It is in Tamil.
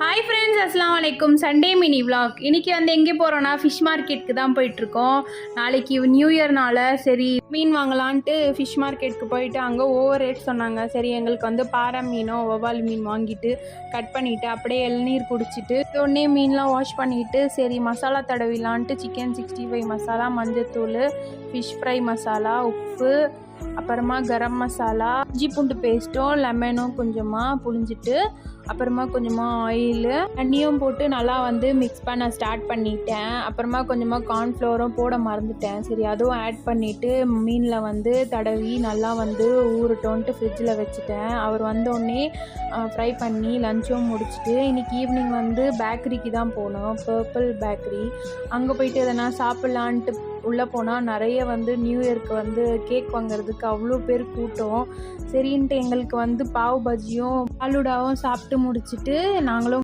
ஹாய் ஃப்ரெண்ட்ஸ், அஸ்ஸலாமு அலைக்கும். Sunday mini vlog. இன்றைக்கி வந்து எங்கே போகிறோன்னா ஃபிஷ் மார்க்கெட்டுக்கு தான் போயிட்டுருக்கோம். நாளைக்கு நியூ இயர்னால சரி மீன் வாங்கலான்ட்டு ஃபிஷ் மார்க்கெட்டுக்கு போயிட்டு அங்கே ஓவர் ரேட் சொன்னாங்க. சரி எங்களுக்கு வந்து பாறை மீனோ வவ்வால் மீன் வாங்கிட்டு கட் பண்ணிவிட்டு அப்படியே இளநீர் குடிச்சிட்டு உடனே மீன்லாம் வாஷ் பண்ணிவிட்டு சரி மசாலா தடவிலான்ட்டு சிக்கன் 65 மசாலா, மஞ்சத்தூள், ஃபிஷ் ஃப்ரை மசாலா, உப்பு, அப்புறமா கரம் மசாலா, இஞ்சி பூண்டு பேஸ்ட்டும் லெமனும் கொஞ்சமாக புழிஞ்சிட்டு அப்புறமா கொஞ்சமாக ஆயிலு தண்ணியும் போட்டு நல்லா வந்து மிக்ஸ் பண்ண ஸ்டார்ட் பண்ணிட்டேன். அப்புறமா கொஞ்சமாக கார்ன்ஃப்ளவரும் போட மறந்துட்டேன். சரி அதுவும் ஆட் பண்ணிவிட்டு மீனில் வந்து தடவி நல்லா வந்து ஊறட்டோன்ட்டு ஃப்ரிட்ஜில் வச்சுட்டேன். அவர் வந்தோடனே ஃப்ரை பண்ணி லஞ்சும் முடிச்சுட்டு இன்றைக்கி ஈவினிங் வந்து பேக்கரிக்கு தான் போனோம், பர்பிள் பேக்கரி. அங்கே போயிட்டு எதனா சாப்பிட்லான்ட்டு உள்ளே போனால் நிறைய வந்து நியூ இயருக்கு வந்து கேக் வாங்குறதுக்கு அவ்வளோ பேர் கூட்டம். சரின்ட்டு எங்களுக்கு வந்து பாவ் பஜ்ஜியும் பாலுடாவும் சாப்பிட்டு முடிச்சுட்டு நாங்களும்